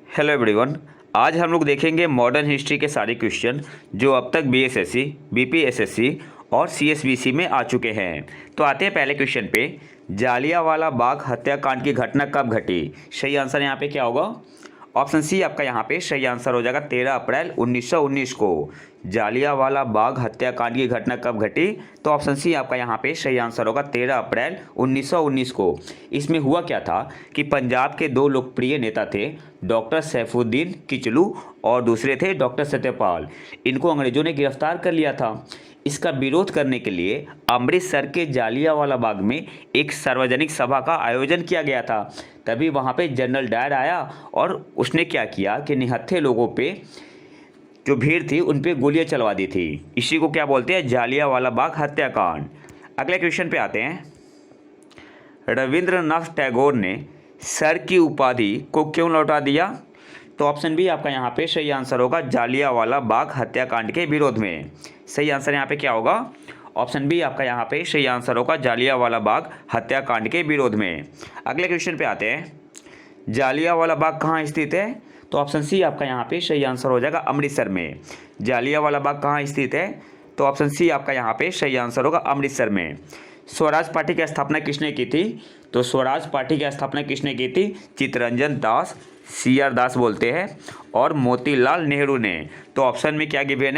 Hello everyone. आज हम लोग देखेंगे मॉडर्न हिस्ट्री के सारे क्वेश्चन जो अब तक बीएसएससी, बीपीएसएससी और सीएसबीसी में आ चुके हैं। तो आते हैं पहले क्वेश्चन पे। जालियांवाला बाग हत्याकांड की घटना कब घटी? सही आंसर यहाँ पे क्या होगा? ऑप्शन सी आपका यहाँ पे सही आंसर हो जाएगा 13 अप्रैल 1919 को। जालियांवाला बाग हत्याकांड की घटना कब घटी? तो ऑप्शन सी आपका यहाँ पे सही आंसर होगा 13 अप्रैल 1919 को। इसमें हुआ क्या था कि पंजाब के दो लोकप्रिय नेता थे, डॉक्टर सैफुद्दीन किचलू और दूसरे थे डॉक्टर सत्यपाल। इनको अंग्रेजों ने गिरफ्तार कर लिया था। इसका विरोध करने के लिए अमृतसर के जालियांवाला बाग में एक सार्वजनिक सभा का आयोजन किया गया था। तभी वहाँ पे जनरल डायर आया और उसने क्या किया कि निहत्थे लोगों पे जो भीड़ थी उन पे गोलियां चलवा दी थी। इसी को क्या बोलते हैं? जालियांवाला बाग हत्याकांड। अगले क्वेश्चन पे आते हैं। रविंद्रनाथ टैगोर ने सर की उपाधि को क्यों लौटा दिया? तो ऑप्शन बी आपका यहाँ पे सही आंसर होगा जालियांवाला बाग हत्याकांड के विरोध में। सही आंसर यहाँ पे क्या होगा? ऑप्शन बी आपका यहाँ पे सही आंसर होगा जालियांवाला बाग हत्याकांड के विरोध में। अगले क्वेश्चन पे आते हैं। जालियांवाला बाग कहाँ स्थित है? तो ऑप्शन सी आपका यहाँ पे सही आंसर हो जाएगा अमृतसर में। जालियांवाला बाग कहाँ स्थित है? तो ऑप्शन सी आपका यहाँ पे सही आंसर होगा अमृतसर में। स्वराज पार्टी की स्थापना किसने की थी? तो स्वराज पार्टी की स्थापना किसने की थी? चित्तरंजन दास, CR दास बोलते हैं, और मोतीलाल नेहरू ने। तो ऑप्शन में क्या गिवन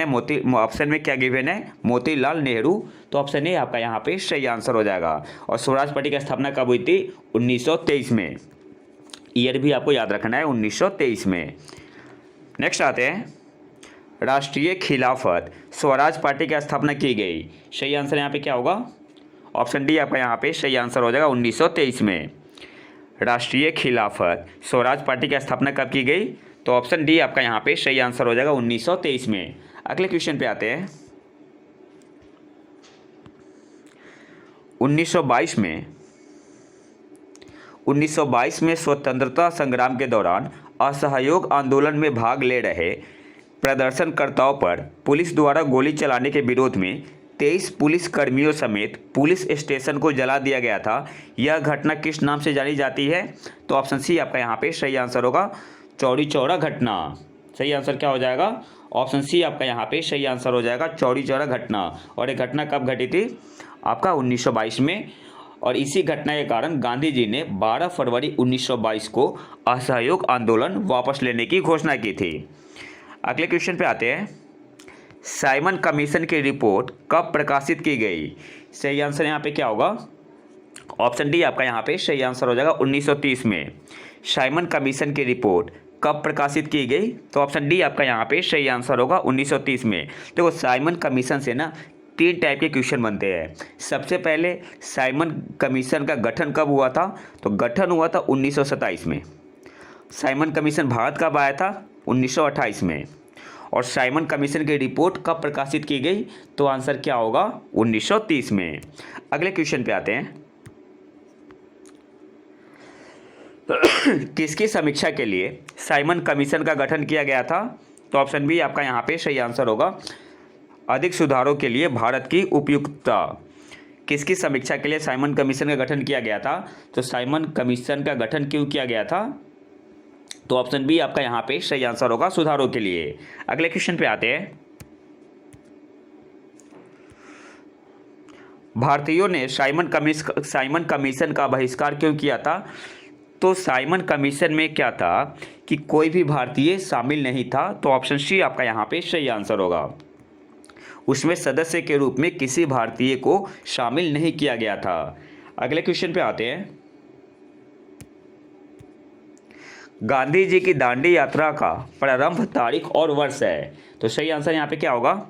है? मोतीलाल नेहरू। तो ऑप्शन ए आपका यहाँ पे सही आंसर हो जाएगा। और स्वराज पार्टी की स्थापना कब हुई थी? 1923 में। ईयर भी आपको याद रखना है, 1923 में। नेक्स्ट आते हैं। राष्ट्रीय खिलाफत स्वराज पार्टी की स्थापना की गई। सही आंसर यहाँ पे क्या होगा? ऑप्शन डी आपका यहाँ पे सही आंसर हो जाएगा 1923 में। राष्ट्रीय खिलाफत स्वराज पार्टी की स्थापना कब की गई? तो ऑप्शन डी आपका यहाँ पे सही आंसर हो जाएगा 1923 में। अगले क्वेश्चन पे आते हैं। 1922 में स्वतंत्रता संग्राम के दौरान असहयोग आंदोलन में भाग ले रहे प्रदर्शनकर्ताओं पर पुलिस द्वारा गोली चलाने के विरोध में 23 पुलिस कर्मियों समेत पुलिस स्टेशन को जला दिया गया था। यह घटना किस नाम से जानी जाती है? तो ऑप्शन सी आपका यहाँ पे सही आंसर होगा चौरी चौरा घटना। सही आंसर क्या हो जाएगा? ऑप्शन सी आपका यहाँ पे सही आंसर हो जाएगा चौरी चौरा घटना। और ये घटना कब घटी थी? आपका 1922 में। और इसी घटना के कारण गांधी जी ने 12 फरवरी 1922 को असहयोग आंदोलन वापस लेने की घोषणा की थी। अगले क्वेश्चन पे आते हैं। साइमन कमीशन की रिपोर्ट कब प्रकाशित की गई? सही आंसर यहाँ पे क्या होगा? ऑप्शन डी आपका यहाँ पे सही आंसर हो जाएगा 1930 में। साइमन कमीशन की रिपोर्ट कब प्रकाशित की गई? तो ऑप्शन डी आपका यहाँ पे सही आंसर होगा 1930 में। देखो, साइमन कमीशन से ना 3 टाइप के क्वेश्चन बनते हैं। सबसे पहले साइमन कमीशन का गठन कब हुआ था? तो गठन हुआ था 1927 में। साइमन कमीशन भारत कब आया था? 1928 में। और साइमन कमीशन की रिपोर्ट कब प्रकाशित की गई? तो आंसर क्या होगा? 1930 में। अगले क्वेश्चन पे आते हैं। किसकी समीक्षा के लिए साइमन कमीशन का गठन किया गया था? तो ऑप्शन बी आपका यहाँ पे सही आंसर होगा अधिक सुधारों के लिए भारत की उपयुक्तता। किसकी समीक्षा के लिए साइमन कमीशन का गठन किया गया था? तो साइमन कमीशन का गठन क्यों किया गया था? तो ऑप्शन बी आपका यहाँ पे सही आंसर होगा सुधारों के लिए। अगले क्वेश्चन पे आते हैं। भारतीयों ने साइमन कमीशन का बहिष्कार क्यों किया था? तो साइमन कमीशन में क्या था कि कोई भी भारतीय शामिल नहीं था। तो ऑप्शन सी आपका यहाँ पे सही आंसर होगा। उसमें सदस्य के रूप में किसी भारतीय को शामिल नहीं किया गया था। अगले क्वेश्चन पे आते हैं। गांधी जी की दांडी यात्रा का प्रारंभ तारीख और वर्ष है। तो सही आंसर यहाँ पे क्या होगा?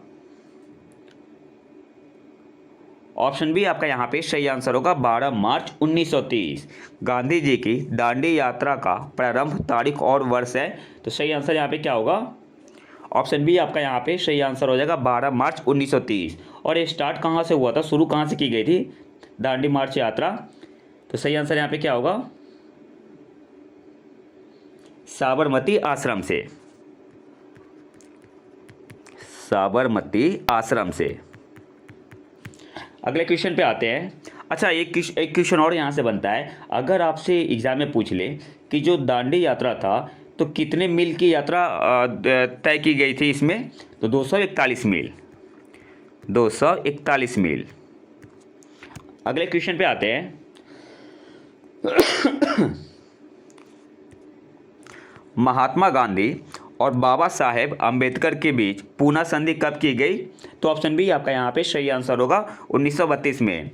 ऑप्शन बी आपका यहाँ पे सही आंसर होगा 12 मार्च 1930। गांधी जी की दांडी यात्रा का प्रारंभ तारीख और वर्ष है। तो सही आंसर यहाँ पे क्या होगा? ऑप्शन बी आपका यहाँ पे सही आंसर हो जाएगा 12 मार्च 1930। और ये स्टार्ट कहाँ से हुआ था, शुरू कहाँ से की गई थी दांडी मार्च यात्रा? तो सही आंसर यहाँ पे क्या होगा? साबरमती आश्रम से। साबरमती आश्रम से। अगले क्वेश्चन पे आते हैं। अच्छा, एक क्वेश्चन और यहाँ से बनता है। अगर आपसे एग्जाम में पूछ ले कि जो दांडी यात्रा था तो कितने मील की यात्रा तय की गई थी इसमें? तो 241 मील, 241 मील। अगले क्वेश्चन पे आते हैं। महात्मा गांधी और बाबा साहेब अम्बेडकर के बीच पूना संधि कब की गई? तो ऑप्शन बी आपका यहाँ पे सही आंसर होगा 1932 में।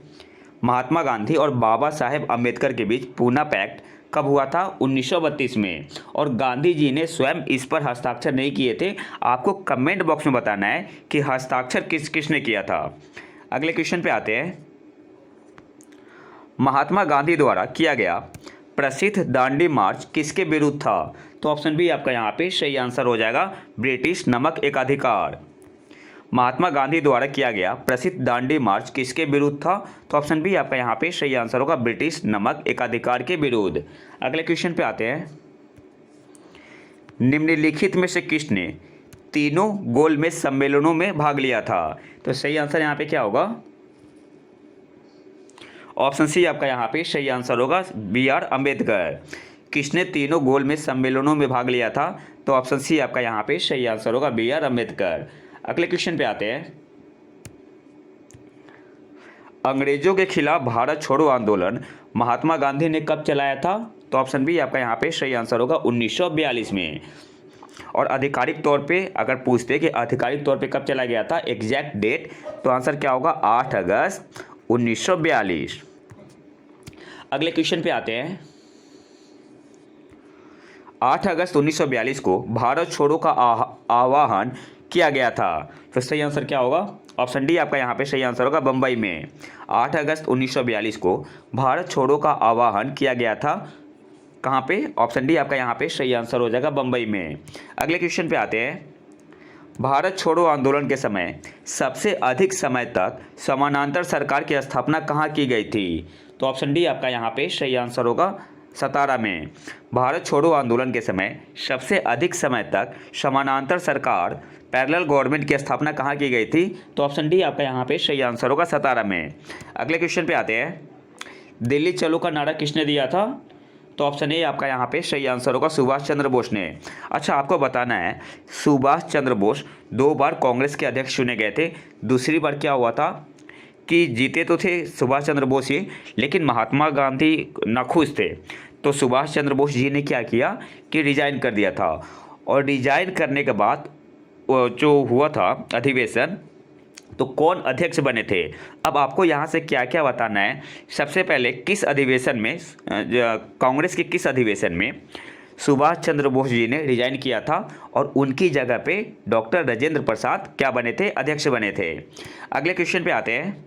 महात्मा गांधी और बाबा साहेब अम्बेडकर के बीच पूना पैक्ट कब हुआ था? 1932 में। और गांधी जी ने स्वयं इस पर हस्ताक्षर नहीं किए थे। आपको कमेंट बॉक्स में बताना है कि हस्ताक्षर किस किसने किया था। अगले क्वेश्चन पे आते हैं। महात्मा गांधी द्वारा किया गया प्रसिद्ध दांडी मार्च किसके विरुद्ध था? तो ऑप्शन बी आपका यहाँ पे सही आंसर हो जाएगा ब्रिटिश नमक एकाधिकार। महात्मा गांधी द्वारा किया गया प्रसिद्ध दांडी मार्च किसके विरुद्ध था? तो ऑप्शन बी आपका यहाँ पे सही आंसर होगा ब्रिटिश नमक एकाधिकार के विरुद्ध। अगले क्वेश्चन पे आते हैं। निम्नलिखित में से किसने तीनों गोलमेज सम्मेलनों में भाग लिया था? तो सही आंसर यहाँ पे क्या होगा? ऑप्शन सी आपका यहाँ पे सही आंसर होगा बी.आर. अम्बेडकर। किसने तीनों गोलमेज सम्मेलनों में भाग लिया था? तो ऑप्शन सी आपका यहाँ पे सही आंसर होगा बी.आर. अम्बेडकर। अगले क्वेश्चन पे आते हैं। अंग्रेजों के खिलाफ भारत छोड़ो आंदोलन महात्मा गांधी ने कब चलाया था? तो ऑप्शन बी आपका यहाँ पे सही आंसर होगा 1942 में। और आधिकारिक तौर पे अगर पूछते कि आधिकारिक तौर पे कब चला गया था, एग्जैक्ट डेट, तो आंसर क्या होगा? 8 अगस्त 1942। अगले क्वेश्चन पे आते हैं। 8 अगस्त 1942 को भारत छोड़ो का आह्वान किया गया था। तो सही आंसर क्या होगा? ऑप्शन डी आपका यहाँ पे सही आंसर होगा बम्बई में। 8 अगस्त 1942 को भारत छोड़ो का आह्वान किया गया था। कहाँ पे? ऑप्शन डी आपका यहाँ पे सही आंसर हो जाएगा बम्बई में। अगले क्वेश्चन पे आते हैं। भारत छोड़ो आंदोलन के समय सबसे अधिक समय तक समानांतर सरकार की स्थापना कहाँ की गई थी? तो ऑप्शन डी आपका यहाँ पे सही आंसर होगा सतारा में। भारत छोड़ो आंदोलन के समय सबसे अधिक समय तक समानांतर सरकार पैरेलल गवर्नमेंट की स्थापना कहाँ की गई थी? तो ऑप्शन डी आपका यहाँ पे सही आंसर होगा सतारा में। अगले क्वेश्चन पे आते हैं। दिल्ली चलो का नारा किसने दिया था? तो ऑप्शन ए आपका यहाँ पे सही आंसर होगा सुभाष चंद्र बोस ने। अच्छा, आपको बताना है सुभाष चंद्र बोस 2 बार कांग्रेस के अध्यक्ष चुने गए थे। दूसरी बार क्या हुआ था कि जीते तो थे सुभाष चंद्र बोस ही, लेकिन महात्मा गांधी नाखुश थे। तो सुभाष चंद्र बोस जी ने क्या किया कि रिजाइन कर दिया था। और रिजाइन करने के बाद जो हुआ था अधिवेशन, तो कौन अध्यक्ष बने थे? अब आपको यहाँ से क्या क्या बताना है। सबसे पहले किस अधिवेशन में, कांग्रेस के किस अधिवेशन में सुभाष चंद्र बोस जी ने रिजाइन किया था और उनकी जगह पे डॉक्टर राजेंद्र प्रसाद क्या बने थे? अध्यक्ष बने थे। अगले क्वेश्चन पे आते हैं।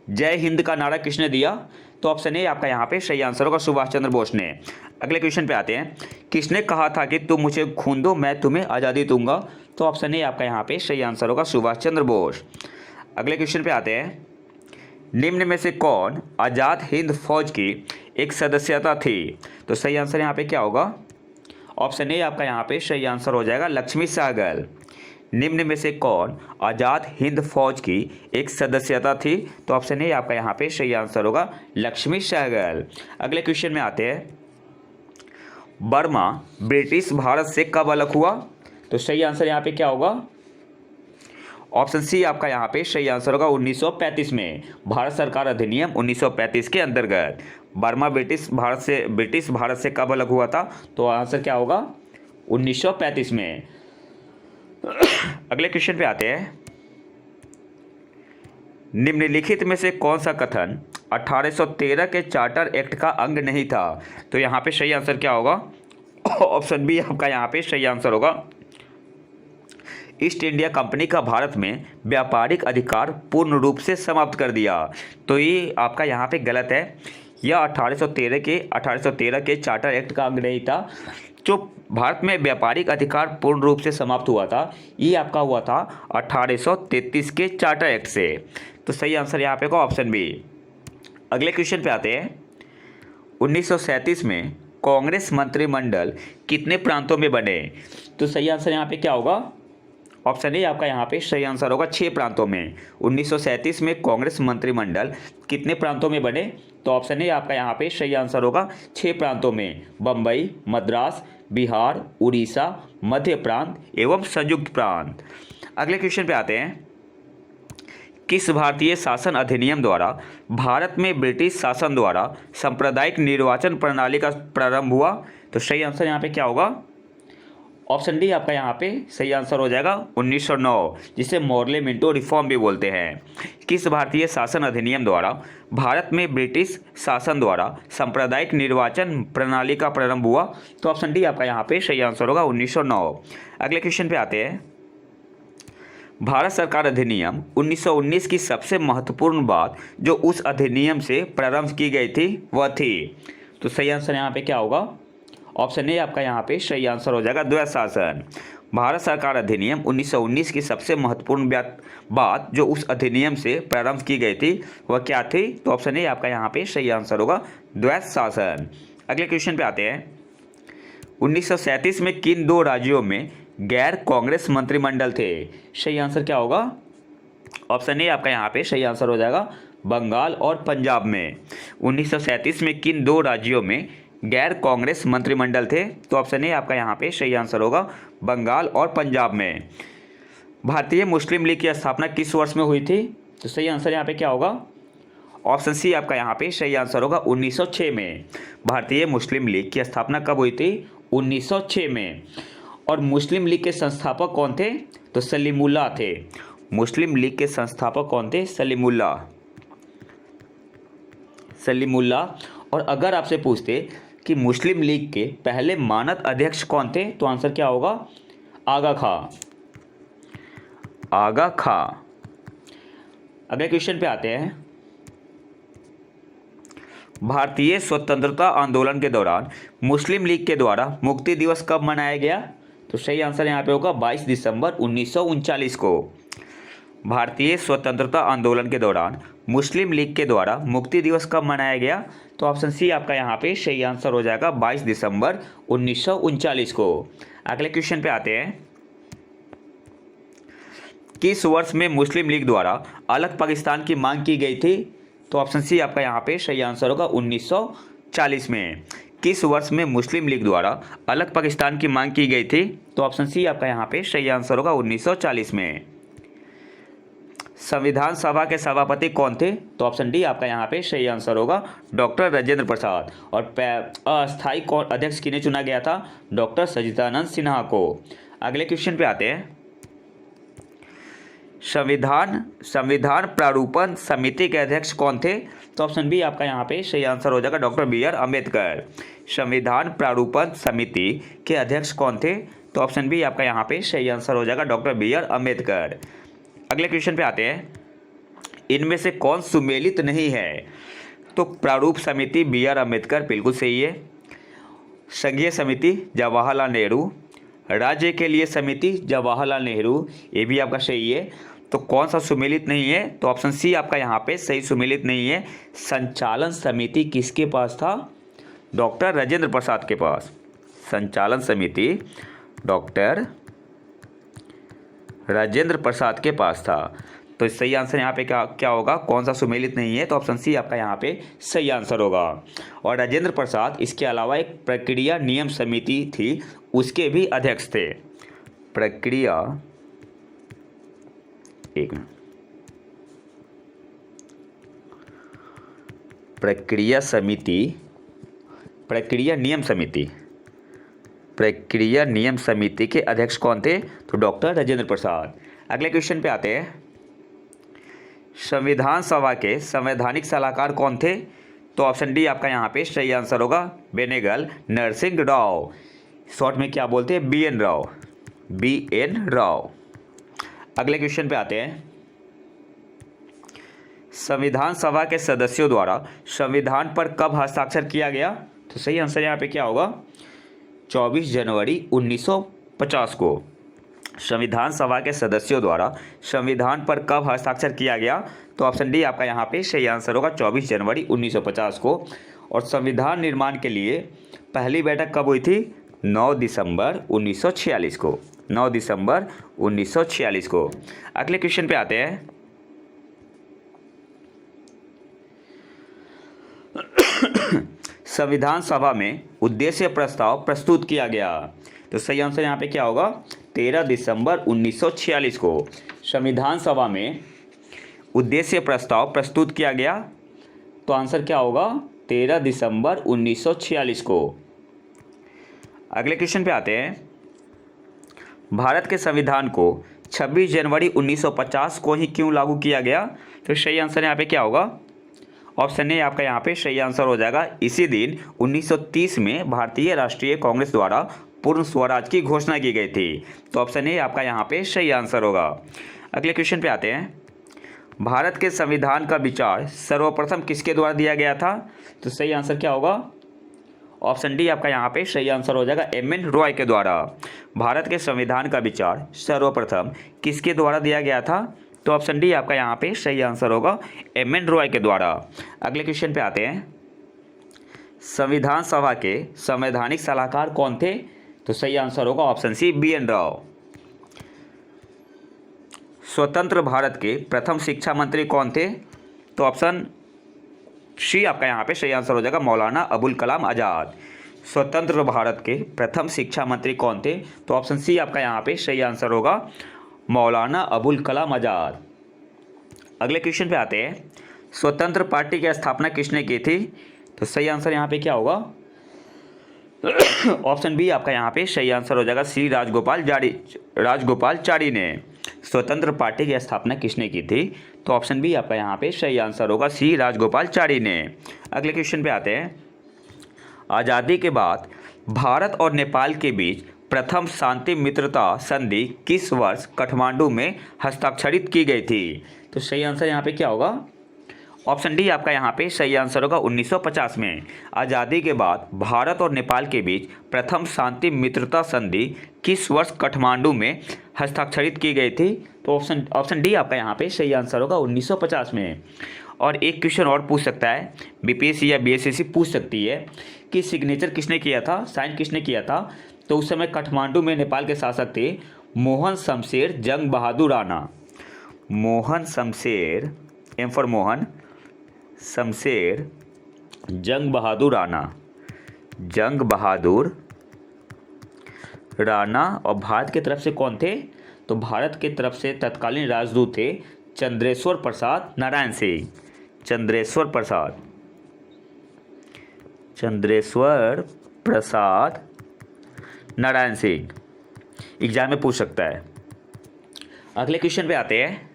जय हिंद का नारा किसने दिया? तो ऑप्शन ए आपका यहाँ पे सही आंसर होगा सुभाष चंद्र बोस ने। अगले क्वेश्चन पे आते हैं। किसने कहा था कि तुम मुझे खून दो मैं तुम्हें आज़ादी दूंगा? तो ऑप्शन ए आपका यहाँ पे सही आंसर होगा सुभाष चंद्र बोस। अगले क्वेश्चन पे आते हैं। निम्न में से कौन आज़ाद हिंद फौज की एक सदस्यता थी? तो सही आंसर यहाँ पे क्या होगा? ऑप्शन ए आपका यहाँ पे सही आंसर हो जाएगा लक्ष्मी सहगल। निम्न में से कौन आज़ाद हिंद फौज की एक सदस्यता थी? तो ऑप्शन ए आपका यहाँ पे सही आंसर होगा लक्ष्मी सहगल। अगले क्वेश्चन में आते हैं। बर्मा ब्रिटिश भारत से कब अलग हुआ? तो सही आंसर यहाँ पे क्या होगा? ऑप्शन सी आपका यहाँ पे सही आंसर होगा 1935 में। भारत सरकार अधिनियम 1935 के अंतर्गत बर्मा ब्रिटिश भारत से कब अलग हुआ था? तो आंसर क्या होगा? 1935 में। अगले क्वेश्चन पे आते हैं। निम्नलिखित में से कौन सा कथन 1813 के चार्टर एक्ट का अंग नहीं था? तो यहाँ पे सही आंसर क्या होगा? ऑप्शन बी आपका यहाँ पे सही आंसर होगा ईस्ट इंडिया कंपनी का भारत में व्यापारिक अधिकार पूर्ण रूप से समाप्त कर दिया। तो ये आपका यहाँ पे गलत है। यह 1813 के चार्टर एक्ट का अंग नहीं था। जो भारत में व्यापारिक अधिकार पूर्ण रूप से समाप्त हुआ था, ये आपका हुआ था 1833 के चार्टर एक्ट से। तो सही आंसर यहाँ पे होगा ऑप्शन बी। अगले क्वेश्चन पे आते हैं। 1937 में कांग्रेस मंत्रिमंडल कितने प्रांतों में बने? तो सही आंसर यहाँ पे क्या होगा? ऑप्शन ए आपका यहाँ पे सही आंसर होगा 6 प्रांतों में। 1937 में कांग्रेस मंत्रिमंडल कितने प्रांतों में बने? तो ऑप्शन ए आपका यहाँ पे सही आंसर होगा 6 प्रांतों में। बम्बई, मद्रास, बिहार, उड़ीसा, मध्य प्रांत एवं संयुक्त प्रांत। अगले क्वेश्चन पे आते हैं, किस भारतीय शासन अधिनियम द्वारा भारत में ब्रिटिश शासन द्वारा सांप्रदायिक निर्वाचन प्रणाली का प्रारंभ हुआ? तो सही आंसर यहाँ पे क्या होगा? ऑप्शन डी आपका यहाँ पे सही आंसर हो जाएगा 1909, जिसे मॉर्ले मिंटो रिफॉर्म भी बोलते हैं। किस भारतीय शासन अधिनियम द्वारा भारत में ब्रिटिश शासन द्वारा सांप्रदायिक निर्वाचन प्रणाली का प्रारंभ हुआ? तो ऑप्शन डी आपका यहाँ पे सही आंसर होगा 1909। अगले क्वेश्चन पे आते हैं, भारत सरकार अधिनियम 1919 की सबसे महत्वपूर्ण बात जो उस अधिनियम से प्रारंभ की गई थी वह थी? तो सही आंसर यहाँ पे क्या होगा? ऑप्शन ए आपका यहाँ पे सही आंसर हो जाएगा द्वैध शासन। भारत सरकार अधिनियम 1919 की सबसे महत्वपूर्ण बात जो उस अधिनियम से प्रारंभ की गई थी वह क्या थी? तो ऑप्शन ए आपका यहाँ पे सही आंसर होगा द्वैध शासन। अगले क्वेश्चन पे आते हैं, 1937 में किन दो राज्यों में गैर कांग्रेस मंत्रिमंडल थे? सही आंसर क्या होगा? ऑप्शन ए आपका यहाँ पे सही आंसर हो जाएगा बंगाल और पंजाब में। 1937 में किन दो राज्यों में गैर कांग्रेस मंत्रिमंडल थे? तो ऑप्शन ए आपका यहाँ पे सही आंसर होगा बंगाल और पंजाब में। भारतीय मुस्लिम लीग की स्थापना किस वर्ष में हुई थी? तो सही आंसर यहाँ पे क्या होगा? ऑप्शन सी आपका यहाँ पे सही आंसर होगा 1906 में। भारतीय मुस्लिम लीग की स्थापना कब हुई थी? 1906 में। और मुस्लिम लीग के संस्थापक कौन थे? तो सलीमुल्लाह थे। मुस्लिम लीग के संस्थापक कौन थे? सलीमुल्लाह। और अगर आपसे पूछते कि मुस्लिम लीग के पहले मानद अध्यक्ष कौन थे, तो आंसर क्या होगा? आगा खां। अगले क्वेश्चन पे आते हैं, भारतीय स्वतंत्रता आंदोलन के दौरान मुस्लिम लीग के द्वारा मुक्ति दिवस कब मनाया गया? तो सही आंसर यहाँ पे होगा 22 दिसंबर 1939 को। भारतीय स्वतंत्रता आंदोलन के दौरान मुस्लिम लीग के द्वारा मुक्ति दिवस कब मनाया गया? तो ऑप्शन सी आपका यहाँ पे सही आंसर हो जाएगा 22 दिसंबर 1939 को। अगले क्वेश्चन पे आते हैं, किस वर्ष में मुस्लिम लीग द्वारा अलग पाकिस्तान की मांग की गई थी? तो ऑप्शन सी आपका यहाँ पे सही आंसर होगा 1940 में। किस वर्ष में मुस्लिम लीग द्वारा अलग पाकिस्तान की मांग की गई थी? तो ऑप्शन सी आपका यहाँ पे सही आंसर होगा 1940 में। संविधान सभा के सभापति कौन थे? तो ऑप्शन डी आपका यहाँ पे सही आंसर होगा डॉक्टर राजेंद्र प्रसाद। और अस्थायी अध्यक्ष किन्हें चुना गया था? डॉक्टर सच्चिदानंद सिन्हा को। अगले क्वेश्चन पे आते हैं, संविधान प्रारूपण समिति के अध्यक्ष कौन थे? तो ऑप्शन बी आपका यहाँ पे सही आंसर हो जाएगा डॉक्टर बी आर अम्बेडकर। संविधान प्रारूपण समिति के अध्यक्ष कौन थे? तो ऑप्शन बी आपका यहाँ पे सही आंसर हो जाएगा डॉक्टर बी आर अम्बेडकर। अगले क्वेश्चन पे आते हैं, इनमें से कौन सुमेलित नहीं है? तो प्रारूप समिति बी आर अम्बेडकर बिल्कुल सही है। संघीय समिति जवाहरलाल नेहरू, राज्य के लिए समिति जवाहरलाल नेहरू, ये भी आपका सही है। तो कौन सा सुमेलित नहीं है? तो ऑप्शन सी आपका यहाँ पे सही सुमेलित नहीं है। संचालन समिति किसके पास था? डॉक्टर राजेंद्र प्रसाद के पास। संचालन समिति डॉक्टर राजेंद्र प्रसाद के पास था। तो सही आंसर यहाँ पे क्या होगा? कौन सा सुमेलित नहीं है? तो ऑप्शन सी आपका यहाँ पे सही आंसर होगा। और राजेंद्र प्रसाद इसके अलावा एक प्रक्रिया नियम समिति थी, उसके भी अध्यक्ष थे। प्रक्रिया नियम समिति के अध्यक्ष कौन थे? तो डॉक्टर राजेंद्र प्रसाद। अगले क्वेश्चन पे आते हैं, संविधान सभा के संवैधानिक सलाहकार कौन थे? तो ऑप्शन डी आपका यहाँ पे सही आंसर होगा बेनेगल नरसिंह राव। शॉर्ट में क्या बोलते हैं? B N Rao. अगले क्वेश्चन पे आते हैं, संविधान सभा के सदस्यों द्वारा संविधान पर कब हस्ताक्षर किया गया? तो सही आंसर यहाँ पे क्या होगा? 24 जनवरी 1950 को। संविधान सभा के सदस्यों द्वारा संविधान पर कब हस्ताक्षर किया गया? तो ऑप्शन डी आपका यहाँ पे सही आंसर होगा 24 जनवरी 1950 को। और संविधान निर्माण के लिए पहली बैठक कब हुई थी? 9 दिसंबर 1946 को। 9 दिसंबर 1946 को। अगले क्वेश्चन पे आते हैं, संविधान सभा में उद्देश्य प्रस्ताव प्रस्तुत किया गया? तो सही आंसर यहाँ पे क्या होगा? 13 दिसंबर 1946 को संविधान सभा में उद्देश्य प्रस्ताव प्रस्तुत किया गया। तो आंसर क्या होगा? 13 दिसंबर 1946 को। अगले क्वेश्चन पे आते हैं। भारत के संविधान को 26 जनवरी 1950 को ही क्यों लागू किया गया? तो सही आंसर यहाँ पे क्या होगा? ऑप्शन ए आपका यहाँ पे सही आंसर हो जाएगा। इसी दिन 1930 में भारतीय राष्ट्रीय कांग्रेस द्वारा पूर्ण स्वराज की घोषणा की गई थी। तो ऑप्शन ए आपका यहाँ पे सही आंसर होगा। अगले क्वेश्चन पे आते हैं। भारत के संविधान का विचार सर्वप्रथम किसके द्वारा दिया गया था? तो सही आंसर क्या होगा? ऑप्शन डी आपका यहाँ पे सही आंसर हो जाएगा, एम.एन. रॉय के द्वारा। भारत के संविधान का विचार सर्वप्रथम किसके द्वारा दिया गया था? तो ऑप्शन डी आपका यहाँ पे सही आंसर होगा, एम.एन. रॉय के द्वारा। अगले क्वेश्चन पे आते हैं। संविधान सभा के संवैधानिक सलाहकार कौन थे? तो सही आंसर होगा ऑप्शन सी, बी.एन. राव। स्वतंत्र भारत के प्रथम शिक्षा मंत्री कौन थे? तो ऑप्शन सी आपका यहाँ पे सही आंसर हो जाएगा, मौलाना अबुल कलाम आज़ाद। स्वतंत्र भारत के प्रथम शिक्षा मंत्री कौन थे? तो ऑप्शन सी आपका यहाँ पे सही आंसर होगा, मौलाना अबुल कलाम आज़ाद। अगले क्वेश्चन पे आते हैं। स्वतंत्र पार्टी की स्थापना किसने की थी? तो सही आंसर यहाँ पे क्या होगा? ऑप्शन बी आपका यहाँ पे सही आंसर हो जाएगा, सी राजगोपालचारी ने। स्वतंत्र पार्टी की स्थापना किसने की थी? तो ऑप्शन बी आपका यहाँ पे सही आंसर होगा, सी राजगोपालचारी ने। अगले क्वेश्चन पे आते हैं। आज़ादी के बाद भारत और नेपाल के बीच प्रथम शांति मित्रता संधि किस वर्ष काठमांडू में हस्ताक्षरित की गई थी? तो सही आंसर यहाँ पे क्या होगा? ऑप्शन डी आपका यहाँ पे सही आंसर होगा, 1950 में। आज़ादी के बाद भारत और नेपाल के बीच प्रथम शांति मित्रता संधि किस वर्ष काठमांडू में हस्ताक्षरित की गई थी? तो ऑप्शन डी आपका यहाँ पे सही आंसर होगा, 1950 में। और एक क्वेश्चन और पूछ सकता है, बीपीएससी या बीएसएससी पूछ सकती है कि सिग्नेचर किसने किया था, साइन किसने किया था? तो उस समय काठमांडू में नेपाल के शासक थे मोहन शमशेर जंग बहादुर राणा। मोहन शमशेर, एम फॉर मोहन, शमशेर जंग बहादुर राणा। और भारत की तरफ से कौन थे? तो भारत की तरफ से तत्कालीन राजदूत थे चंद्रेश्वर प्रसाद नारायण सिंह। चंद्रेश्वर प्रसाद नारायण सिंह। एग्जाम में पूछ सकता है। अगले क्वेश्चन पे आते हैं।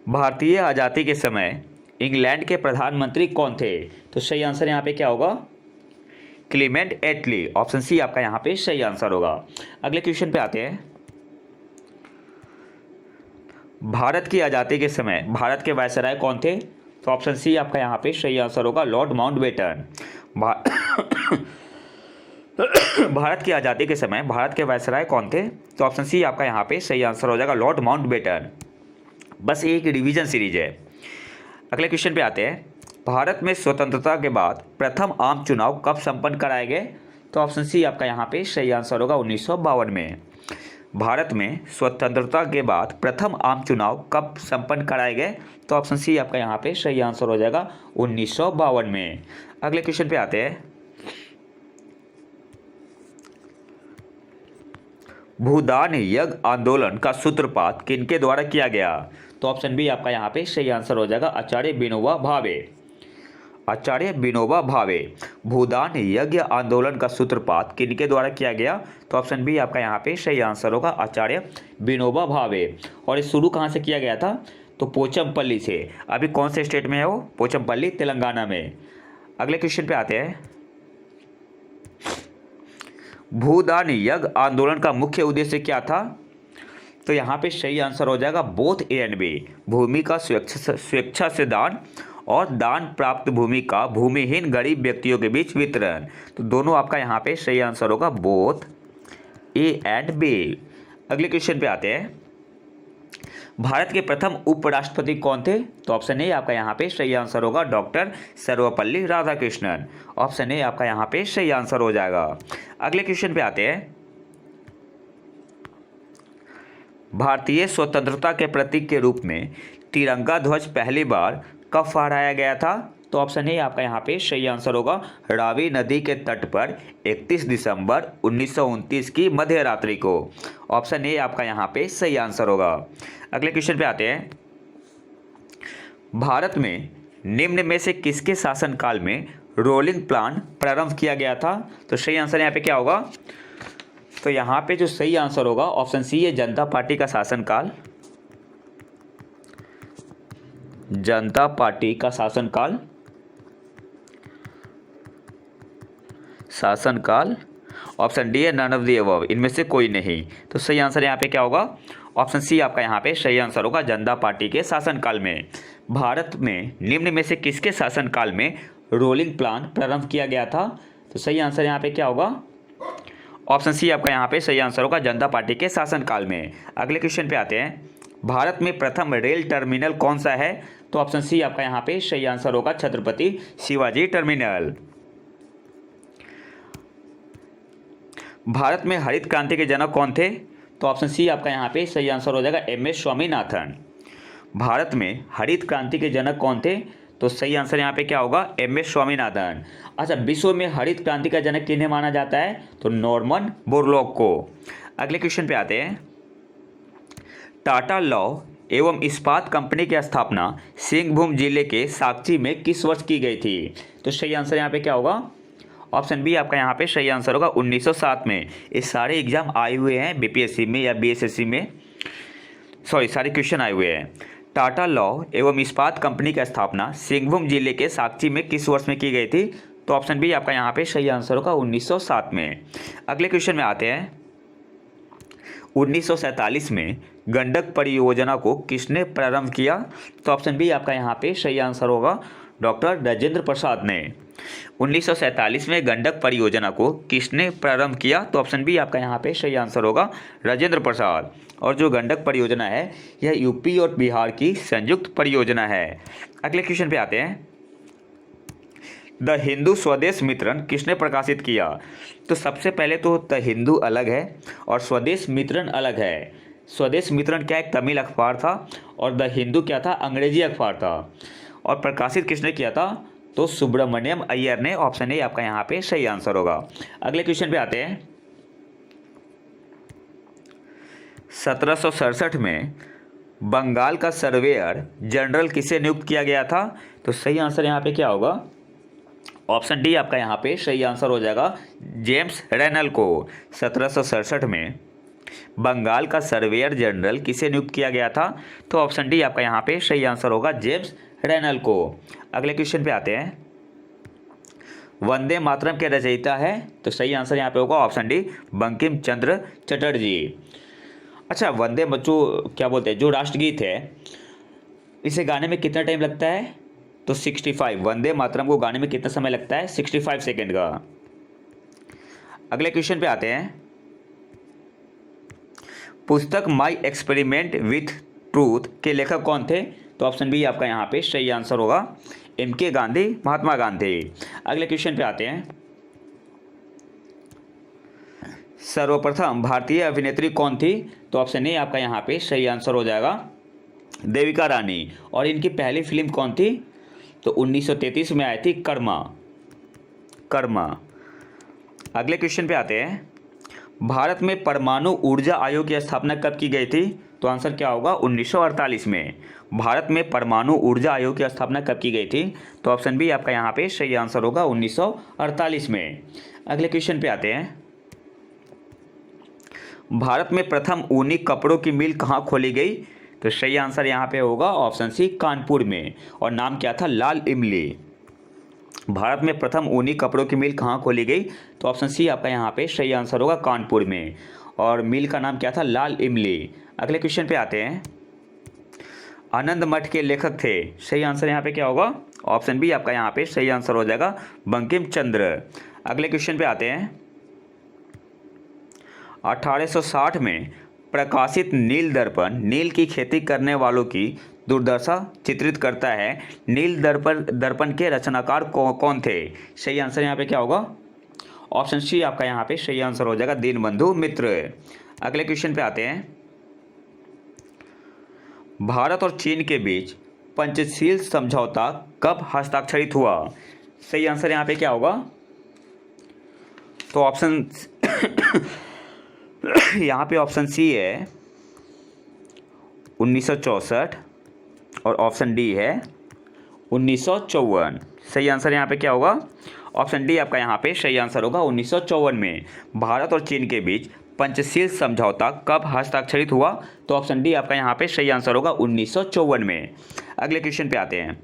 भारतीय आज़ादी के समय इंग्लैंड के प्रधानमंत्री कौन थे? तो सही आंसर यहाँ पे क्या होगा? क्लीमेंट एटली। ऑप्शन सी आपका यहाँ पे सही आंसर होगा। अगले क्वेश्चन पे आते हैं। भारत की आज़ादी के समय भारत के वायसराय कौन थे? तो ऑप्शन सी आपका यहाँ पे सही आंसर होगा, लॉर्ड माउंटबेटन। भारत की आज़ादी के समय भारत के वायसराय कौन थे? तो ऑप्शन सी आपका यहाँ पे सही आंसर हो जाएगा, लॉर्ड माउंटबेटन। बस एक रिवीजन सीरीज है। अगले क्वेश्चन पे आते हैं। भारत में स्वतंत्रता के बाद प्रथम आम चुनाव कब संपन्न कराए गए? तो ऑप्शन सी आपका यहाँ पे सही आंसर होगा, 1952 में। भारत में स्वतंत्रता के बाद प्रथम आम चुनाव कब संपन्न कराए गए? तो ऑप्शन सी आपका यहाँ पे सही आंसर हो जाएगा, 1952 में। अगले क्वेश्चन पे आते हैं। भूदान यज्ञ आंदोलन का सूत्रपात किनके द्वारा किया गया? तो ऑप्शन बी आपका यहाँ पे सही आंसर हो जाएगा, आचार्य विनोबा भावे। भूदान यज्ञ आंदोलन का सूत्रपात किनके द्वारा किया गया? तो ऑप्शन बी आपका यहाँ पे सही आंसर होगा, आचार्य विनोबा भावे। और ये शुरू कहाँ से किया गया था? तो पोचमपल्ली से। अभी कौन से स्टेट में है वो? पोचमपल्ली, तेलंगाना में। अगले क्वेश्चन पे आते हैं। भूदान यज्ञ आंदोलन का मुख्य उद्देश्य क्या था? तो यहाँ पे सही आंसर हो जाएगा, बोथ ए एंड बी। भूमि का स्वेच्छा से दान और दान प्राप्त भूमि का भूमिहीन गरीब व्यक्तियों के बीच वितरण। तो दोनों आपका यहाँ पे सही आंसर होगा, बोथ ए एंड बी। अगले क्वेश्चन पे आते हैं। भारत के प्रथम उपराष्ट्रपति कौन थे? तो ऑप्शन ए आपका यहाँ पे सही आंसर होगा, doctor Sarvepalli Radhakrishnan. Option A आपका यहाँ पे सही आंसर हो जाएगा। अगले क्वेश्चन पे आते हैं। भारतीय स्वतंत्रता के प्रतीक के रूप में तिरंगा ध्वज पहली बार कब फहराया गया था? तो ऑप्शन ए आपका यहाँ पे सही आंसर होगा। रावी नदी के तट पर 31 दिसंबर 1929 की मध्य रात्रि को। ऑप्शन ए आपका यहाँ पे सही आंसर होगा। अगले क्वेश्चन पे आते हैं। भारत में निम्न में से किसके शासनकाल में रोलिंग प्लान प्रारंभ किया गया था? तो सही आंसर यहाँ पे क्या होगा? तो यहाँ पे जो सही आंसर होगा ऑप्शन सी है, जनता पार्टी का शासनकाल। जनता पार्टी का शासनकाल। ऑप्शन डी है नन ऑफ द अबव, इनमें से कोई नहीं। तो सही आंसर यहाँ पे क्या होगा? ऑप्शन सी आपका यहाँ पे सही आंसर होगा, जनता पार्टी के शासनकाल में। भारत में निम्न में से किसके शासनकाल में रोलिंग प्लान प्रारंभ किया गया था? तो सही आंसर यहाँ पे क्या होगा? ऑप्शन सी आपका यहाँ पे सही आंसर होगा, जनता पार्टी के शासनकाल में। अगले क्वेश्चन पे आते हैं। भारत में प्रथम रेल टर्मिनल कौन सा है? तो ऑप्शन सी आपका यहाँ पे सही आंसर होगा, छत्रपति शिवाजी टर्मिनल। भारत में हरित क्रांति के जनक कौन थे? तो ऑप्शन सी आपका यहाँ पे सही आंसर हो जाएगा, एम.एस. स्वामीनाथन। भारत में हरित क्रांति के जनक कौन थे? तो सही आंसर यहाँ पे क्या होगा? एम.एस. स्वामीनाथन। अच्छा, विश्व में हरित क्रांति का जनक किन्हें माना जाता है? तो नॉर्मन बोरलॉग को। अगले क्वेश्चन पे आते हैं। टाटा लौह एवं इस्पात कंपनी की स्थापना सिंहभूम जिले के साक्ची में किस वर्ष की गई थी? तो सही आंसर यहाँ पे क्या होगा? ऑप्शन बी आपका यहाँ पे सही आंसर होगा, 1907 में। ये सारे एग्जाम आए हुए हैं बीपीएससी में या बीएसएससी में, सारे क्वेश्चन आए हुए हैं। टाटा लौह एवं इस्पात कंपनी की स्थापना सिंहभूम जिले के साक्ची में किस वर्ष में की गई थी? तो ऑप्शन बी आपका यहाँ पे सही आंसर होगा, 1907 में। अगले क्वेश्चन में आते हैं। 1947 में गंडक परियोजना को किसने प्रारंभ किया? तो ऑप्शन बी आपका यहाँ पे सही आंसर होगा, डॉक्टर राजेंद्र प्रसाद ने। 1947 में गंडक परियोजना को किसने प्रारंभ किया? तो ऑप्शन बी आपका यहाँ पे सही आंसर होगा, राजेंद्र प्रसाद। और जो गंडक परियोजना है यह यूपी और बिहार की संयुक्त परियोजना है। अगले क्वेश्चन पे आते हैं। द हिंदू स्वदेश मित्रण किसने प्रकाशित किया? तो सबसे पहले तो द हिंदू अलग है और स्वदेश मित्रण अलग है। स्वदेश मित्रण क्या एक तमिल अखबार था और द हिंदू क्या था? अंग्रेजी अखबार था। और प्रकाशित किसने किया था? तो सुब्रमण्यम अय्यर ने। ऑप्शन ए आपका यहाँ पे सही आंसर होगा। अगले क्वेश्चन पे आते हैं। 1767 में बंगाल का सर्वेयर जनरल किसे नियुक्त किया गया था? तो सही आंसर यहाँ पे क्या होगा? ऑप्शन डी आपका यहाँ पे सही आंसर हो जाएगा, जेम्स रेनल को। 1767 में बंगाल का सर्वेयर जनरल किसे नियुक्त किया गया था? तो ऑप्शन डी आपका यहाँ पे सही आंसर होगा, जेम्स रेनल को। अगले क्वेश्चन पे आते हैं। वंदे मातरम के रचयिता है? तो सही आंसर यहाँ पे होगा, ऑप्शन डी, बंकिम चंद्र चटर्जी। अच्छा, वंदे बच्चों क्या बोलते हैं, जो राष्ट्रगीत है इसे गाने में कितना टाइम लगता है? तो 65। वंदे मातरम को गाने में कितना समय लगता है? 65 सेकेंड का। अगले क्वेश्चन पे आते हैं। पुस्तक माई एक्सपेरिमेंट विथ ट्रूथ के लेखक कौन थे? तो ऑप्शन बी आपका यहाँ पे सही आंसर होगा, एम.के. गांधी, महात्मा गांधी। अगले क्वेश्चन पे आते हैं। सर्वप्रथम भारतीय अभिनेत्री कौन थी? तो ऑप्शन ए आपका यहाँ पे सही आंसर हो जाएगा, देविका रानी। और इनकी पहली फिल्म कौन थी? तो 1933 में आई थी, कर्मा। अगले क्वेश्चन पे आते हैं। भारत में परमाणु ऊर्जा आयोग की स्थापना कब की गई थी? तो आंसर क्या होगा? 1948 में। भारत में परमाणु ऊर्जा आयोग की स्थापना कब की गई थी? तो ऑप्शन बी आपका यहाँ पे सही आंसर होगा, 1948 में। अगले क्वेश्चन पे आते हैं। भारत में प्रथम ऊनी कपड़ों की मिल कहाँ खोली गई? तो सही आंसर यहाँ पे होगा, ऑप्शन सी, कानपुर में। और नाम क्या था? लाल इमली। भारत में प्रथम ऊनी कपड़ों की मिल कहाँ खोली गई? तो ऑप्शन सी आपका यहाँ पे सही आंसर होगा, कानपुर में। और मिल का नाम क्या था? लाल इमली। अगले क्वेश्चन पे आते हैं। आनंद मठ के लेखक थे? सही आंसर यहाँ पे क्या होगा? ऑप्शन बी आपका यहाँ पे सही आंसर हो जाएगा, बंकिम चंद्र। अगले क्वेश्चन पे आते हैं। 1860 में प्रकाशित नील दर्पण नील की खेती करने वालों की दुर्दशा चित्रित करता है। नील दर्पण के रचनाकार कौन थे? सही आंसर यहाँ पे क्या होगा? ऑप्शन सी आपका यहाँ पे सही आंसर हो जाएगा, दीनबंधु मित्र। अगले क्वेश्चन पे आते हैं। भारत और चीन के बीच पंचशील समझौता कब हस्ताक्षरित हुआ? सही आंसर यहाँ पे क्या होगा? तो ऑप्शन यहाँ पे ऑप्शन सी है 1964 और ऑप्शन डी है 1954। सही आंसर यहाँ पे क्या होगा? ऑप्शन डी आपका यहाँ पे सही आंसर होगा। 1954 में भारत और चीन के बीच पंचशील समझौता कब हस्ताक्षरित हुआ? तो ऑप्शन डी आपका यहाँ पे सही आंसर होगा 1954 में। अगले क्वेश्चन पे आते हैं।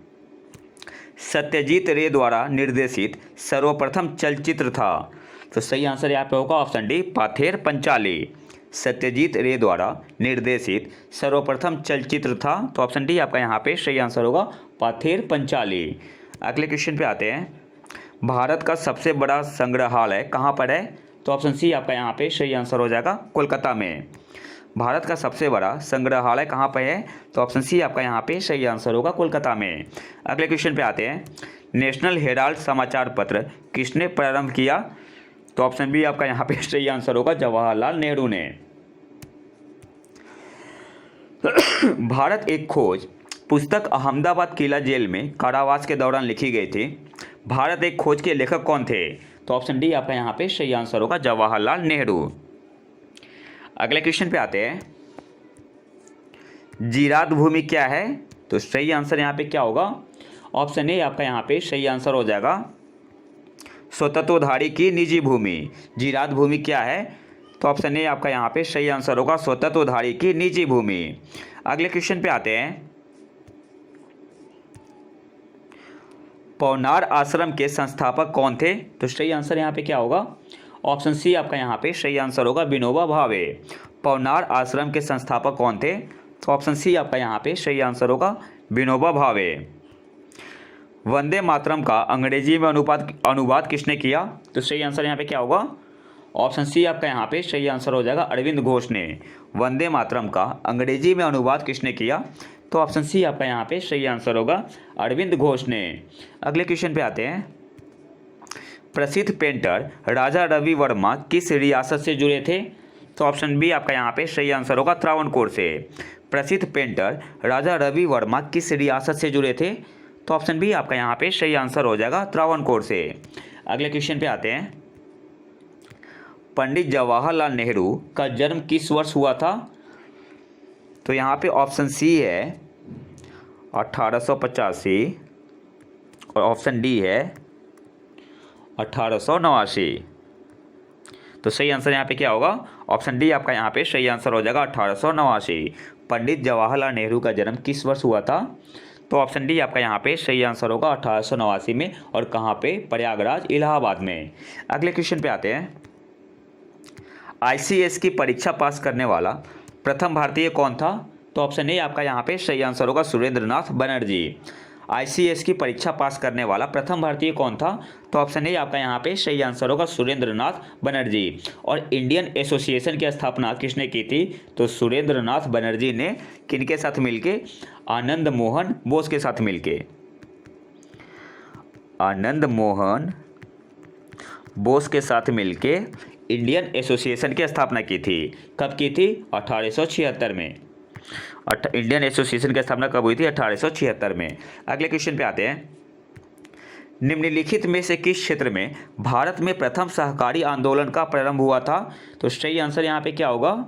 सत्यजीत रे द्वारा निर्देशित सर्वप्रथम चलचित्र था? तो सही आंसर यहाँ पे होगा ऑप्शन डी पाथेर पंचाली। सत्यजीत रे द्वारा निर्देशित सर्वप्रथम चलचित्र था, तो ऑप्शन डी आपका यहाँ पे सही आंसर होगा पाथेर पंचाली। अगले क्वेश्चन पे आते हैं। भारत का सबसे बड़ा संग्रहालय कहाँ पर है? तो ऑप्शन सी आपका यहाँ पे सही आंसर हो जाएगा कोलकाता में। भारत का सबसे बड़ा संग्रहालय कहाँ पर है? तो ऑप्शन सी आपका यहाँ पे सही आंसर होगा कोलकाता में। अगले क्वेश्चन पे आते हैं। नेशनल हेराल्ड समाचार पत्र किसने प्रारंभ किया? तो ऑप्शन बी आपका यहाँ पे सही आंसर होगा जवाहरलाल नेहरू ने। भारत एक खोज पुस्तक अहमदाबाद किला जेल में कारावास के दौरान लिखी गई थी। भारत एक खोज के लेखक कौन थे? तो ऑप्शन डी आपका यहाँ पे सही आंसर होगा जवाहरलाल नेहरू। अगले क्वेश्चन पे आते हैं। जीराद भूमि क्या है? तो सही आंसर यहाँ पे क्या होगा? ऑप्शन ए आपका यहाँ पे सही आंसर हो जाएगा स्वतंत्रधारी की निजी भूमि। जीराद भूमि क्या है? तो ऑप्शन ए आपका यहाँ पे सही आंसर होगा स्वतंत्रधारी की निजी भूमि। अगले क्वेश्चन पे आते हैं। पौनार आश्रम के संस्थापक कौन थे? तो सही आंसर यहाँ पे क्या होगा? ऑप्शन सी आपका यहाँ पे सही आंसर होगा विनोबा भावे। पौनार आश्रम के संस्थापक कौन थे? तो ऑप्शन सी आपका यहाँ पे सही आंसर होगा विनोबा भावे। वंदे मातरम का अंग्रेजी में अनुवाद किसने किया? तो सही आंसर यहाँ पे क्या होगा? ऑप्शन सी आपका यहाँ पे सही आंसर हो जाएगा अरविंद घोष ने। वंदे मातरम का अंग्रेजी में अनुवाद किसने किया? तो ऑप्शन सी आपका यहाँ पे सही आंसर होगा अरविंद घोष ने। अगले क्वेश्चन पे आते हैं। प्रसिद्ध पेंटर राजा रवि वर्मा किस रियासत से जुड़े थे? तो ऑप्शन बी आपका यहाँ पे सही आंसर होगा त्रावणकोर से। प्रसिद्ध पेंटर राजा रवि वर्मा किस रियासत से जुड़े थे? तो ऑप्शन बी आपका यहाँ पे सही आंसर हो जाएगा त्रावणकोर से। अगले क्वेश्चन पे आते हैं। पंडित जवाहरलाल नेहरू का जन्म किस वर्ष हुआ था? तो यहाँ पे ऑप्शन सी है 1885 और ऑप्शन डी है 1889। तो सही आंसर यहाँ पे क्या होगा? ऑप्शन डी आपका यहाँ पे सही आंसर हो जाएगा 1889। पंडित जवाहरलाल नेहरू का जन्म किस वर्ष हुआ था? तो ऑप्शन डी आपका यहाँ पे सही आंसर होगा 1889 में। और कहाँ पे? प्रयागराज इलाहाबाद में। अगले क्वेश्चन पे आते हैं। ICS की परीक्षा पास करने वाला प्रथम भारतीय कौन था? तो ऑप्शन ए आपका यहाँ पे सही आंसर होगा सुरेंद्रनाथ बनर्जी। ICS की परीक्षा पास करने वाला प्रथम भारतीय कौन था? तो ऑप्शन ए आपका यहाँ पे सही आंसर होगा सुरेंद्रनाथ बनर्जी। और इंडियन एसोसिएशन की स्थापना किसने की थी? तो सुरेंद्रनाथ बनर्जी ने किनके साथ मिलके? आनंद मोहन बोस के साथ मिलके। आनंद मोहन बोस के साथ मिलके इंडियन एसोसिएशन की स्थापना की थी। कब की थी? 1876 में। इंडियन एसोसिएशन की स्थापना कब हुई थी? 1876 में। अगले क्वेश्चन पे आते हैं। निम्नलिखित में से किस क्षेत्र में भारत में प्रथम सहकारी आंदोलन का प्रारंभ हुआ था? तो सही आंसर यहाँ पे क्या होगा?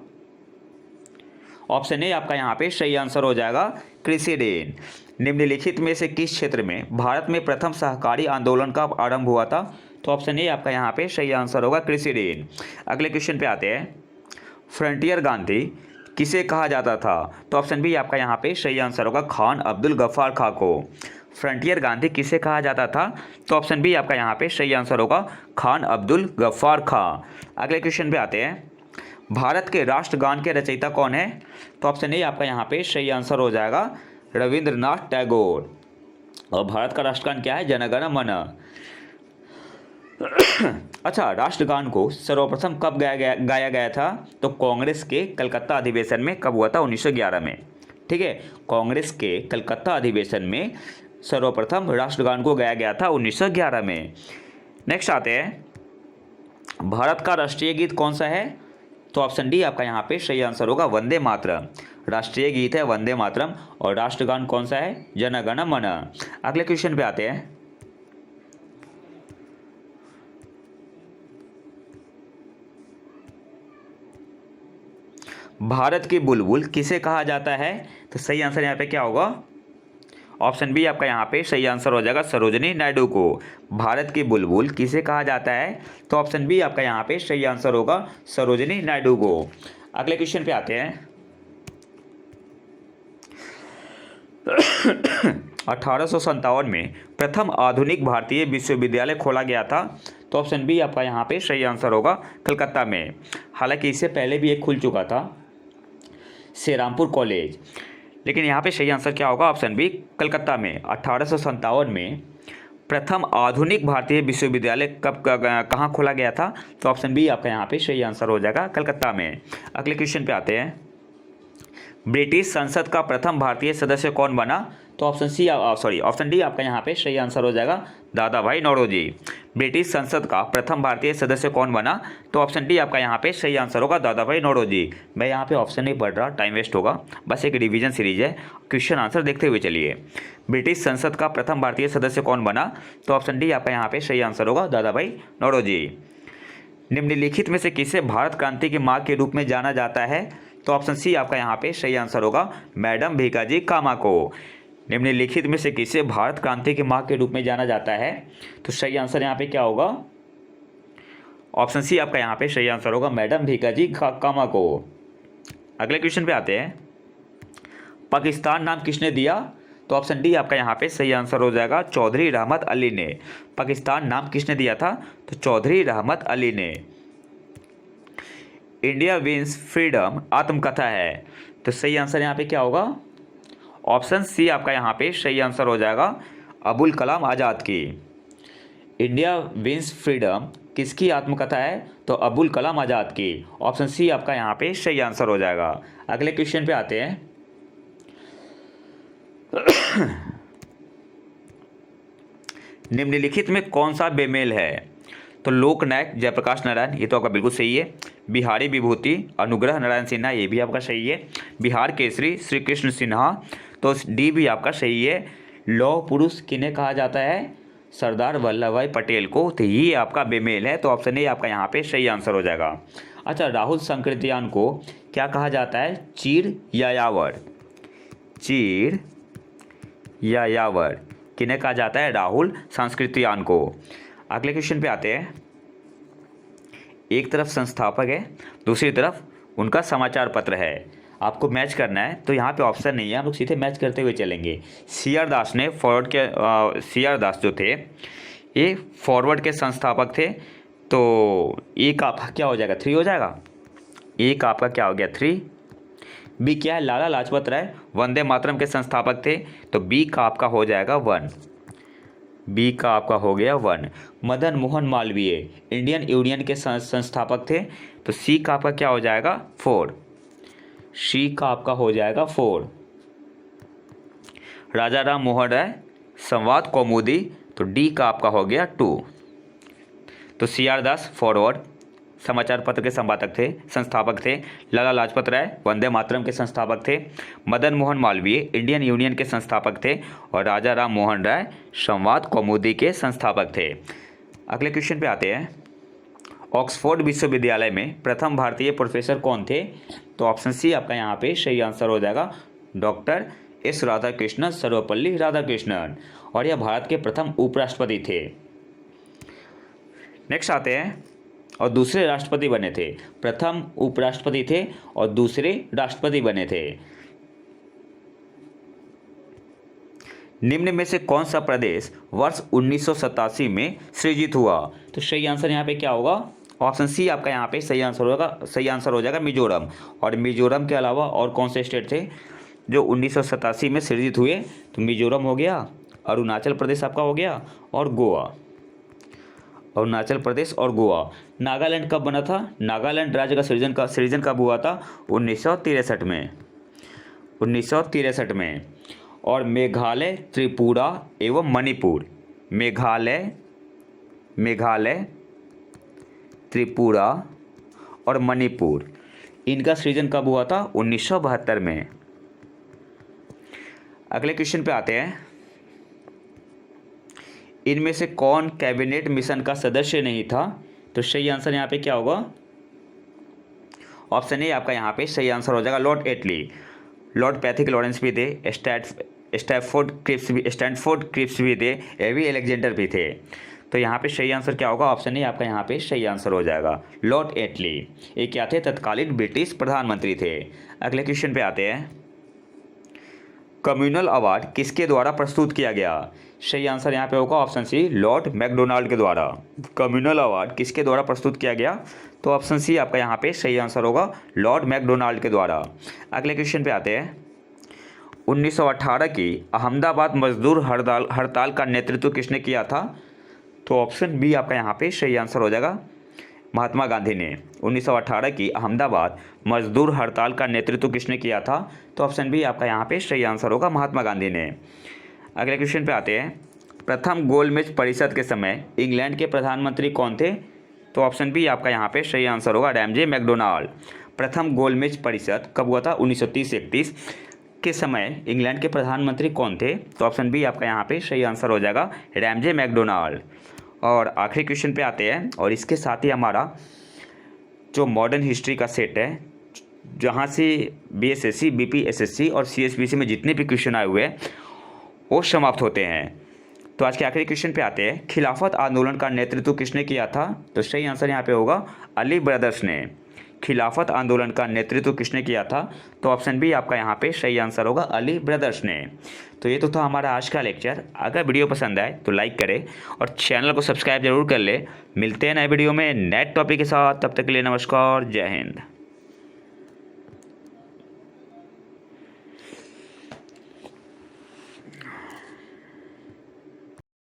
ऑप्शन ए आपका यहाँ पे सही आंसर हो जाएगा कृषि ऋण। निम्नलिखित में से किस क्षेत्र में भारत में प्रथम सहकारी आंदोलन का आरंभ हुआ था? तो ऑप्शन ए आपका यहाँ पे सही आंसर होगा कृषि ऋण। अगले क्वेश्चन पे आते हैं। फ्रंटियर गांधी किसे कहा जाता था? तो ऑप्शन बी आपका यहाँ पे सही आंसर होगा खान अब्दुल गफ्फार खां को। फ्रंटियर गांधी किसे कहा जाता था? तो ऑप्शन बी आपका यहाँ पे सही आंसर होगा खान अब्दुल गफ्फार खां। अगले क्वेश्चन पे आते हैं। भारत के राष्ट्रगान के रचयिता कौन है? तो ऑप्शन ए आपका यहाँ पे सही आंसर हो जाएगा रविंद्रनाथ टैगोर। और भारत का राष्ट्रगान क्या है? जन गण मन। अच्छा, राष्ट्रगान को सर्वप्रथम कब गाया गया था? तो कांग्रेस के कलकत्ता अधिवेशन में। कब हुआ था? 1911 में। ठीक है, कांग्रेस के कलकत्ता अधिवेशन में सर्वप्रथम राष्ट्रगान को गाया गया था 1911 में। नेक्स्ट आते हैं। भारत का राष्ट्रीय गीत कौन सा है? तो ऑप्शन डी आपका यहाँ पे सही आंसर होगा वंदे मातरम। राष्ट्रीय गीत है वंदे मातरम और राष्ट्रगान कौन सा है? जन गण मन। अगले क्वेश्चन पे आते हैं। भारत की बुलबुल किसे कहा जाता है? तो सही आंसर यहाँ पे क्या होगा? ऑप्शन बी आपका यहाँ पे सही आंसर हो जाएगा सरोजिनी नायडू को। भारत की बुलबुल किसे कहा जाता है? तो ऑप्शन बी आपका यहाँ पे सही आंसर होगा सरोजिनी नायडू को। अगले क्वेश्चन पे आते हैं। 1857 में प्रथम आधुनिक भारतीय विश्वविद्यालय खोला गया था। तो ऑप्शन बी आपका यहाँ पे सही आंसर होगा कलकत्ता में। हालांकि इससे पहले भी एक खुल चुका था, श्रीरामपुर कॉलेज, लेकिन यहाँ पे सही आंसर क्या होगा? ऑप्शन बी कलकत्ता में 1857 में प्रथम आधुनिक भारतीय विश्वविद्यालय कब कहाँ खोला गया था? तो ऑप्शन बी आपका यहाँ पे सही आंसर हो जाएगा कलकत्ता में। अगले क्वेश्चन पे आते हैं। ब्रिटिश संसद का प्रथम भारतीय सदस्य कौन बना? तो ऑप्शन डी आपका यहाँ पे सही आंसर हो जाएगा दादा भाई नौरोजी। ब्रिटिश संसद का प्रथम भारतीय सदस्य कौन बना? तो ऑप्शन डी आपका यहाँ पे सही आंसर होगा दादा भाई नौरोजी। मैं यहाँ पे ऑप्शन नहीं पढ़ रहा, टाइम वेस्ट होगा, बस एक रिवीजन सीरीज है, क्वेश्चन आंसर देखते हुए चलिए। ब्रिटिश संसद का प्रथम भारतीय सदस्य कौन बना? तो ऑप्शन डी आपका यहाँ पे सही आंसर होगा दादा भाई नौरोजी। निम्नलिखित में से किसे भारत क्रांति की माँ के रूप में जाना जाता है? तो ऑप्शन सी आपका यहाँ पे सही आंसर होगा मैडम भीकाजी कामा को। निम्नलिखित में से किसे भारत क्रांति की माँ के रूप में जाना जाता है? तो सही आंसर यहाँ पे क्या होगा? ऑप्शन सी आपका यहाँ पे सही आंसर होगा मैडम भीकाजी कामा को। अगले क्वेश्चन पे आते हैं। पाकिस्तान नाम किसने दिया? तो ऑप्शन डी आपका यहाँ पे सही आंसर हो जाएगा चौधरी रहमत अली ने। पाकिस्तान नाम किसने दिया था? तो चौधरी रहमत अली ने। इंडिया विंस फ्रीडम आत्मकथा है, तो सही आंसर यहाँ पे क्या होगा? ऑप्शन सी आपका यहाँ पे सही आंसर हो जाएगा अबुल कलाम आज़ाद की। इंडिया विंस फ्रीडम किसकी आत्मकथा है? तो अबुल कलाम आज़ाद की। ऑप्शन सी आपका यहाँ पे सही आंसर हो जाएगा। अगले क्वेश्चन पे आते हैं। निम्नलिखित में कौन सा बेमेल है? तो लोकनायक जयप्रकाश नारायण, ये तो आपका बिल्कुल सही है। बिहारी विभूति अनुग्रह नारायण सिन्हा, ये भी आपका सही है। बिहार केसरी श्री कृष्ण सिन्हा, तो डी भी आपका सही है। लौह पुरुष किन्हें कहा जाता है? सरदार वल्लभ भाई पटेल को, तो ये आपका बेमेल है। तो ऑप्शन ए आपका यहाँ पे सही आंसर हो जाएगा। अच्छा, राहुल संकृत्यान को क्या कहा जाता है? चीर या यावर? चीर या यावर किन्हें कहा जाता है? राहुल संकृत्यान को। अगले क्वेश्चन पे आते हैं। एक तरफ संस्थापक है, दूसरी तरफ उनका समाचार पत्र है, आपको मैच करना है। तो यहाँ पे ऑप्शन नहीं है, हम लोग सीधे मैच करते हुए चलेंगे। सीआर दास ने सीआर दास जो थे ये फॉरवर्ड के संस्थापक थे। तो ए का आपका क्या हो जाएगा? 3 हो जाएगा। ए का आपका क्या हो गया? 3। बी क्या है? लाला लाजपत राय वंदे मातरम के संस्थापक थे, तो बी का आपका हो जाएगा 1। बी का आपका हो गया 1। मदन मोहन मालवीय इंडियन यूनियन के संस्थापक थे, तो सी का आपका क्या हो जाएगा? 4। सी का आपका हो जाएगा 4। राजा राम मोहन राय संवाद कौमुदी, तो डी का आपका हो गया 2। तो सीआर दास फॉरवर्ड समाचार पत्र के संस्थापक थे। लाला लाजपत राय वंदे मातरम के संस्थापक थे। मदन मोहन मालवीय इंडियन यूनियन के संस्थापक थे और राजा राम मोहन राय संवाद कौमुदी के संस्थापक थे। अगले क्वेश्चन पे आते हैं। ऑक्सफोर्ड विश्वविद्यालय में प्रथम भारतीय प्रोफेसर कौन थे? तो ऑप्शन सी आपका यहाँ पे सही आंसर हो जाएगा डॉक्टर एस राधाकृष्णन सर्वपल्ली राधाकृष्णन, और यह भारत के प्रथम उपराष्ट्रपति थे। नेक्स्ट आते हैं। और दूसरे राष्ट्रपति बने थे। प्रथम उपराष्ट्रपति थे और दूसरे राष्ट्रपति बने थे। निम्न में से कौन सा प्रदेश वर्ष 1987 में सृजित हुआ? तो सही आंसर यहाँ पे क्या होगा? ऑप्शन सी आपका यहाँ पे सही आंसर हो जाएगा मिजोरम। और मिजोरम के अलावा और कौन से स्टेट थे जो 1987 में सृजित हुए? तो मिजोरम हो गया, अरुणाचल प्रदेश आपका हो गया, और गोवा। अरुणाचल प्रदेश और गोवा। नागालैंड कब बना था? नागालैंड राज्य का सृजन कब हुआ था? 1963 में। 1963 में। और मेघालय, त्रिपुरा एवं मणिपुर, मेघालय, त्रिपुरा और मणिपुर, इनका सृजन कब हुआ था? 1972 में। अगले क्वेश्चन पे आते हैं, इनमें से कौन कैबिनेट मिशन का सदस्य नहीं था? तो सही आंसर यहाँ पे क्या होगा? ऑप्शन ए आपका यहाँ पे सही आंसर हो जाएगा, लॉर्ड एटली। लॉर्ड पैथिक लॉरेंस भी थे, स्टैनफोर्ड क्रिप्स भी थे, एवी अलेक्जेंडर भी थे। तो यहाँ पे सही आंसर क्या होगा? ऑप्शन ए आपका यहाँ पे सही आंसर हो जाएगा, लॉर्ड एटली। ये क्या थे? तत्कालीन ब्रिटिश प्रधानमंत्री थे। अगले क्वेश्चन पे आते हैं, कम्युनल अवार्ड किसके द्वारा प्रस्तुत किया गया? सही आंसर यहाँ पे होगा ऑप्शन सी, लॉर्ड मैकडोनाल्ड के द्वारा। कम्युनल अवार्ड किसके द्वारा प्रस्तुत किया गया? तो ऑप्शन सी आपका यहाँ पे सही आंसर होगा, लॉर्ड मैकडोनाल्ड के द्वारा। अगले क्वेश्चन पे आते हैं, 1918 की अहमदाबाद मजदूर हड़ताल का नेतृत्व किसने किया था? तो ऑप्शन बी आपका यहाँ पे सही आंसर हो जाएगा, महात्मा गांधी ने। 1918 की अहमदाबाद मजदूर हड़ताल का नेतृत्व किसने किया था? तो ऑप्शन बी आपका यहाँ पे सही आंसर होगा, महात्मा गांधी ने। अगले क्वेश्चन पे आते हैं, प्रथम गोलमेज परिषद के समय इंग्लैंड के प्रधानमंत्री कौन थे? तो ऑप्शन बी आपका यहाँ पे सही आंसर होगा, रैमजे मैकडोनाल्ड। प्रथम गोलमेज परिषद कब हुआ था? 1930-31 के समय इंग्लैंड के प्रधानमंत्री कौन थे? तो ऑप्शन बी आपका यहाँ पे सही आंसर हो जाएगा, रैमजे मैकडोनाल्ड। और आखिरी क्वेश्चन पे आते हैं, और इसके साथ ही हमारा जो मॉडर्न हिस्ट्री का सेट है, जहाँ से बीएसएससी, बीपीएसएससी और सीएसबीसी में जितने भी क्वेश्चन आए हुए हैं वो समाप्त होते हैं। तो आज के आखिरी क्वेश्चन पे आते हैं, खिलाफत आंदोलन का नेतृत्व किसने किया था? तो सही आंसर यहाँ पे होगा, अली ब्रदर्स ने। खिलाफत आंदोलन का नेतृत्व किसने किया था? तो ऑप्शन बी आपका यहाँ पे सही आंसर होगा, अली ब्रदर्स ने। तो ये तो था हमारा आज का लेक्चर। अगर वीडियो पसंद आए तो लाइक करें और चैनल को सब्सक्राइब जरूर कर ले। मिलते हैं नए वीडियो में नए टॉपिक के साथ, तब तक के लिए नमस्कार, जय हिंद।